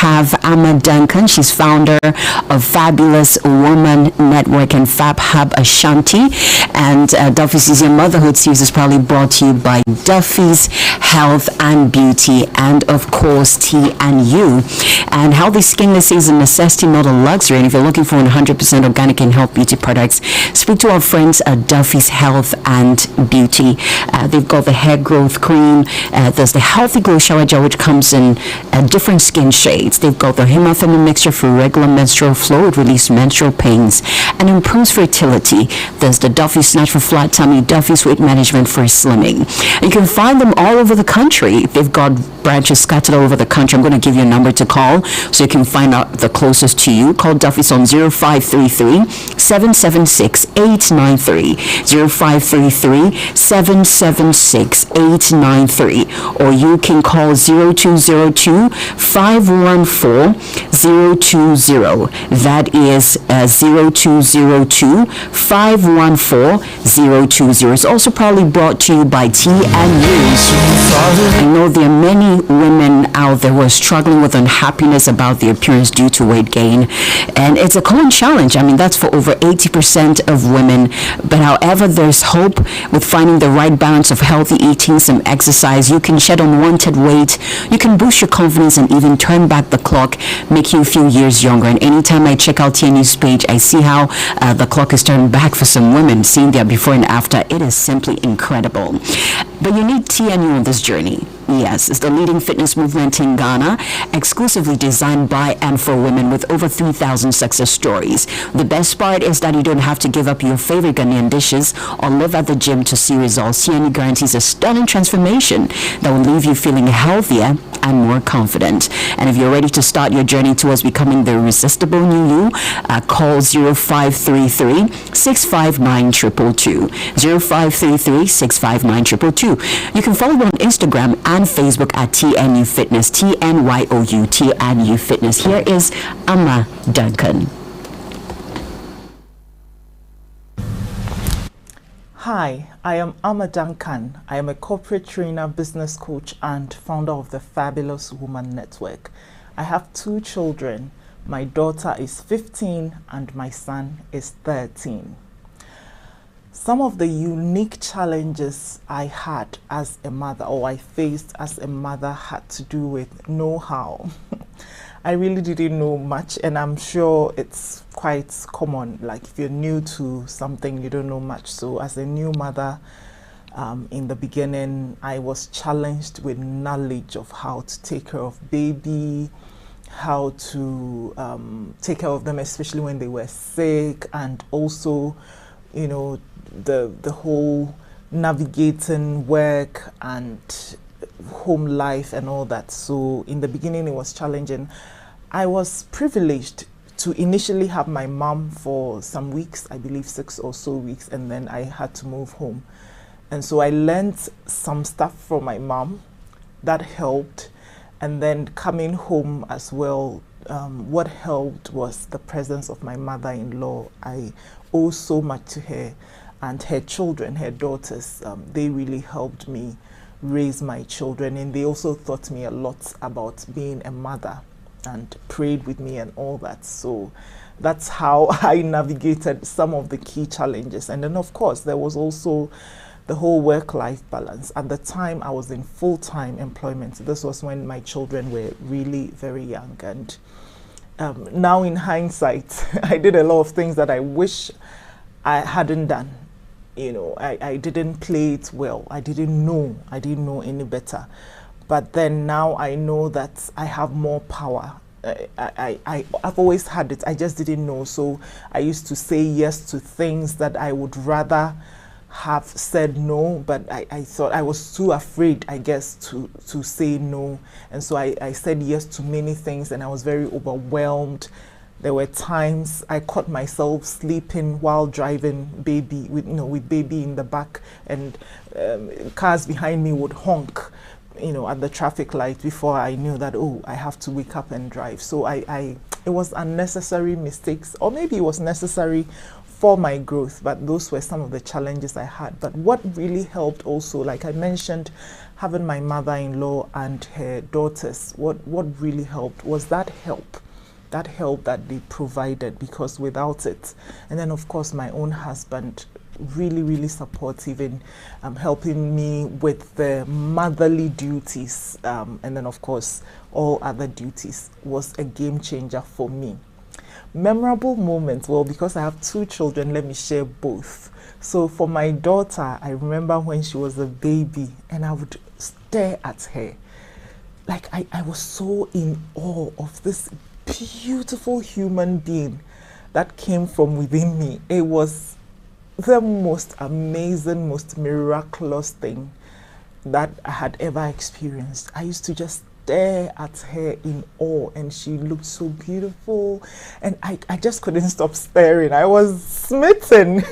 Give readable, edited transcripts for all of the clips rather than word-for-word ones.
have Ama Duncan. She's founder of Fabulous Woman Network and Fab Hub Ashanti. And Duffy's Easier Motherhood Series is probably brought to you by Duffy's Health and Beauty and, of course, T&U. And healthy skinless is a necessity, not a luxury. And if you're looking for 100% organic and health beauty products, speak to our friends at Duffy's Health and Beauty. They've got the hair growth cream. There's the Healthy Glow Shower Gel, which comes in different skin shades. They've got the Hemathermal Mixture for regular menstrual flow. It releases menstrual pains and improves fertility. There's the Duffy Snatch for flat tummy, Duffy's Weight Management for slimming. You can find them all over the country. They've got branches scattered all over the country. I'm going to give you a number to call so you can find out the closest to you. Call Duffy's on 0533 776 893, 0533 776 893, or you can call 0202 514 020. That is 0202 514 020. It's also probably brought to you by T&U. I know there are many women out there who are struggling with unhappiness about their appearance due to weight gain, and it's a common challenge. I mean, that's for over 80% of women. But however, there's hope with finding the right balance of healthy eating, some exercise. You can shed unwanted weight, you can boost your confidence, and even turn back the clock, make you a few years younger. And anytime I check out T&U's page, I see how the clock is turned back for some women, seeing their before and after. It is simply incredible. But you need T&U on this journey. Yes, it's the leading fitness movement in Ghana, exclusively designed by and for women, with over 3,000 success stories. The best part is that you don't have to give up your favorite Ghanaian dishes or live at the gym to see results. T&U guarantees a stunning transformation that will leave you feeling healthier and more confident. And if you're ready to start your journey towards becoming the irresistible new you, call 0533 659 222, 0533 659 222. You can follow me on Instagram and Facebook at TNU Fitness, TNYOU, TNU Fitness. Here is Ama Duncan. Hi, I am Ama Duncan. I am a corporate trainer, business coach, and founder of the Fabulous Woman Network. I have 2 children. My daughter is 15 and my son is 13. Some of the unique challenges I had as a mother, or I faced as a mother, had to do with know-how. I really didn't know much, and I'm sure it's quite common. Like, if you're new to something, you don't know much. So as a new mother, in the beginning, I was challenged with knowledge of how to take care of baby, how to take care of them, especially when they were sick, and also, you know, the whole navigating work and home life and all that. So in the beginning it was challenging. I was privileged to initially have my mom for some weeks, I believe 6 or so weeks, and then I had to move home. And so I learned some stuff from my mom that helped. And then coming home as well, what helped was the presence of my mother-in-law. I owe so much to her, and her children, her daughters. They really helped me raise my children, and they also taught me a lot about being a mother and prayed with me and all that. So that's how I navigated some of the key challenges. And then, of course, there was also the whole work-life balance. At the time, I was in full-time employment. This was when my children were really very young. And now in hindsight, I did a lot of things that I wish I hadn't done. You know, I didn't play it well. I didn't know any better. But then now I know that I have more power. I've always had it. I just didn't know. So I used to say yes to things that I would rather have said no, but I thought I was too afraid, I guess, to say no. And so I said yes to many things, and I was very overwhelmed. There were times I caught myself sleeping while driving baby, with baby in the back, and cars behind me would honk, at the traffic light before I knew that, oh, I have to wake up and drive. So it was unnecessary mistakes, or maybe it was necessary for my growth, but those were some of the challenges I had. But what really helped also, like I mentioned, having my mother-in-law and her daughters, what really helped was that help that they provided, because without it, and then of course my own husband, really supportive in helping me with the motherly duties, and then of course all other duties, was a game changer for me. Memorable moments, well, because I have 2 children, let me share both. So for my daughter, I remember when she was a baby and I would stare at her. Like I was so in awe of this beautiful human being that came from within me. It was the most amazing, most miraculous thing that I had ever experienced. I used to just stare at her in awe, and she looked so beautiful, and I just couldn't stop staring. I was smitten.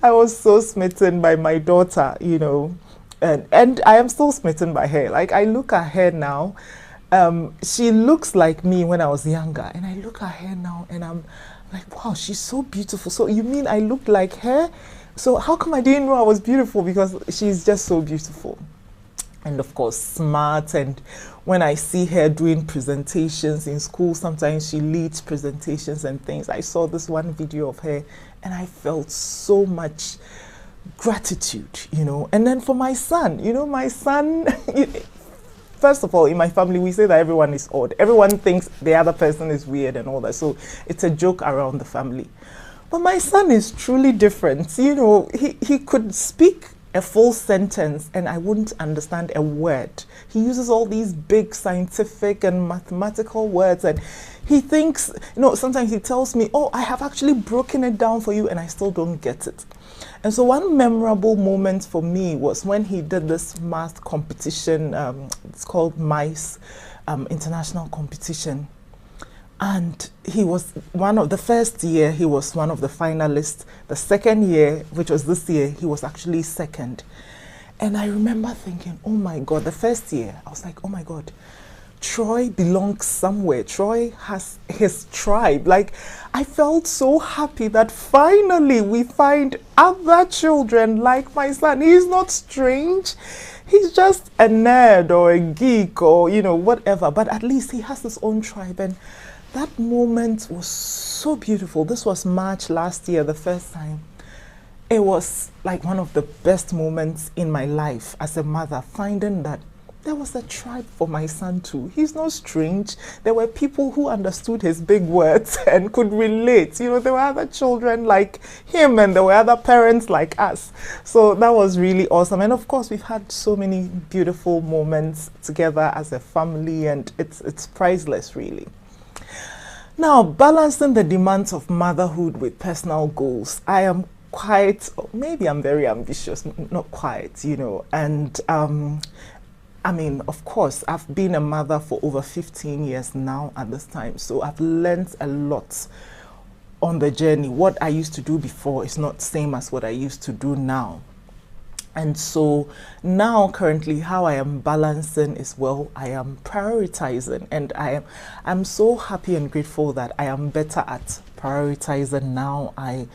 I was so smitten by my daughter, you know, and I am still smitten by her. Like, I look at her now, she looks like me when I was younger, and I look at her now and I'm like, wow, she's so beautiful. So you mean I looked like her? So how come I didn't know I was beautiful? Because she's just so beautiful. And of course, smart. And when I see her doing presentations in school, sometimes she leads presentations and things. I saw this one video of her and I felt so much gratitude, you know. And then for my son, you know, my son, first of all, in my family, we say that everyone is odd. Everyone thinks the other person is weird and all that. So it's a joke around the family. But my son is truly different. You know, he could speak a full sentence and I wouldn't understand a word. He uses all these big scientific and mathematical words, and he thinks, you know, sometimes he tells me, oh, I have actually broken it down for you, and I still don't get it. And so one memorable moment for me was when he did this math competition. It's called MICE International Competition. And he was the first year, he was one of the finalists. The second year, which was this year, he was actually second. And I remember thinking, oh my God, the first year, I was like, oh my God, Troy belongs somewhere. Troy has his tribe. Like, I felt so happy that finally we find other children like my son. He's not strange. He's just a nerd or a geek or, you know, whatever. But at least he has his own tribe. And that moment was so beautiful. This was March last year, the first time. It was like one of the best moments in my life as a mother, finding that there was a tribe for my son too. He's not strange. There were people who understood his big words and could relate. You know, there were other children like him and there were other parents like us. So that was really awesome. And of course, we've had so many beautiful moments together as a family, and it's priceless, really. Now, balancing the demands of motherhood with personal goals. I am quite, maybe I'm very ambitious, not quite, you know, and I mean, of course, I've been a mother for over 15 years now at this time, so I've learned a lot on the journey. What I used to do before is not the same as what I used to do now. And so now currently how I am balancing is, well, I am prioritizing, and I'm so happy and grateful that I am better at prioritizing now. I'm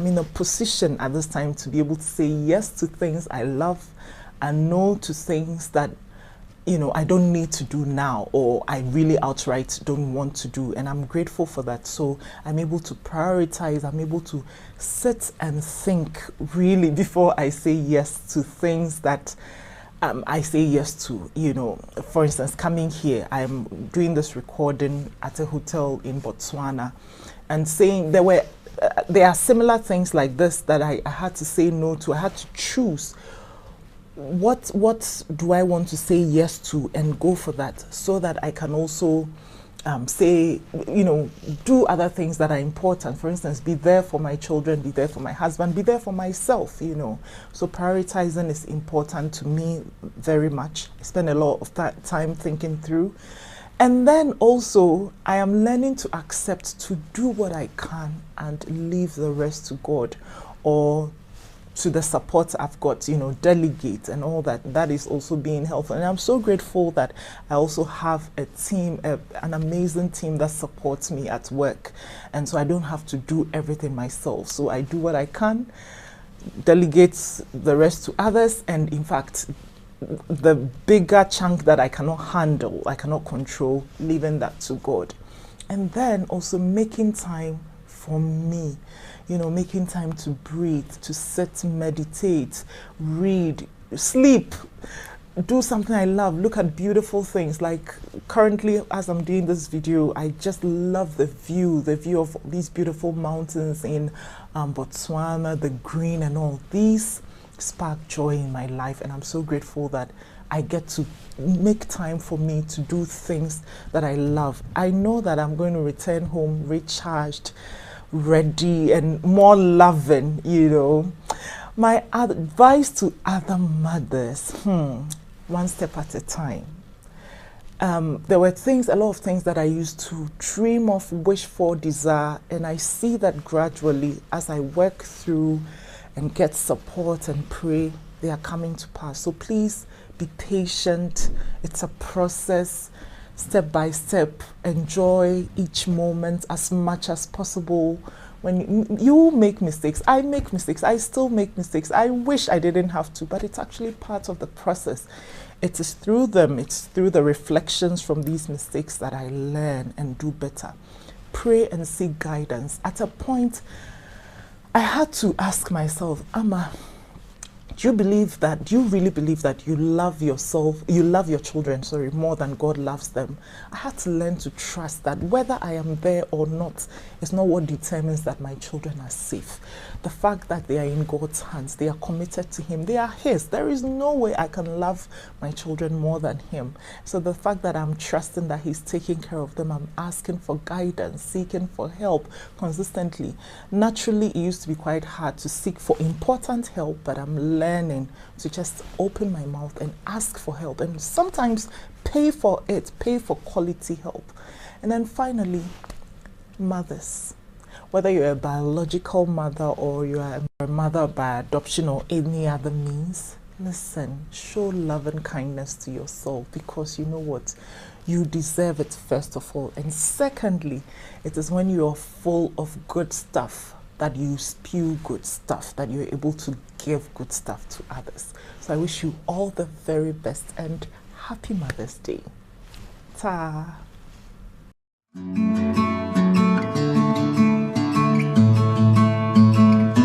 in a position at this time to be able to say yes to things I love and no to things that, you know, I don't need to do now, or I really outright don't want to do. And I'm grateful for that. So I'm able to prioritize. I'm able to sit and think really before I say yes to things that I say yes to. You know, for instance, coming here, I'm doing this recording at a hotel in Botswana, and saying there are similar things like this that I had to say no to. I had to choose what do I want to say yes to and go for that, so that I can also say, you know, do other things that are important. For instance, be there for my children, be there for my husband, be there for myself, you know. So prioritizing is important to me very much. I spend a lot of time thinking through. And then also, I am learning to accept to do what I can and leave the rest to God, or to the support I've got, delegate and all that. That is also being helpful. And I'm so grateful that I also have a team, an amazing team that supports me at work. And so I don't have to do everything myself. So I do what I can, delegate the rest to others. And in fact, the bigger chunk that I cannot handle, I cannot control, leaving that to God. And then also making time for me. Making time to breathe, to sit, meditate, read, sleep, do something I love, look at beautiful things. Like currently, as I'm doing this video, I just love the view of these beautiful mountains in Botswana, the green and all. These spark joy in my life, and I'm so grateful that I get to make time for me to do things that I love. I know that I'm going to return home recharged, ready, and more loving. My advice to other mothers, one step at a time. There were a lot of things that I used to dream of, wish for, desire, and I see that gradually as I work through and get support and pray, they are coming to pass. So please be patient. It's a process. Step by step, enjoy each moment as much as possible. When you make mistakes, I make mistakes, I still make mistakes. I wish I didn't have to, but it's actually part of the process. It is through them, it's through the reflections from these mistakes that I learn and do better. Pray and seek guidance. At a point, I had to ask myself, Ama, do you really believe that you love your children, more than God loves them? I had to learn to trust that whether I am there or not is not what determines that my children are safe. The fact that they are in God's hands, they are committed to Him, they are His. There is no way I can love my children more than Him. So the fact that I'm trusting that He's taking care of them, I'm asking for guidance, seeking for help consistently. Naturally, it used to be quite hard to seek for important help, but I'm learning to just open my mouth and ask for help, and sometimes pay for quality help. And then finally, mothers, whether you're a biological mother or you are a mother by adoption or any other means, listen, show love and kindness to yourself, because you know what? You deserve it, first of all. And secondly, it is when you are full of good stuff that you spew good stuff, that you're able to give good stuff to others. So I wish you all the very best and happy Mother's Day. Ta.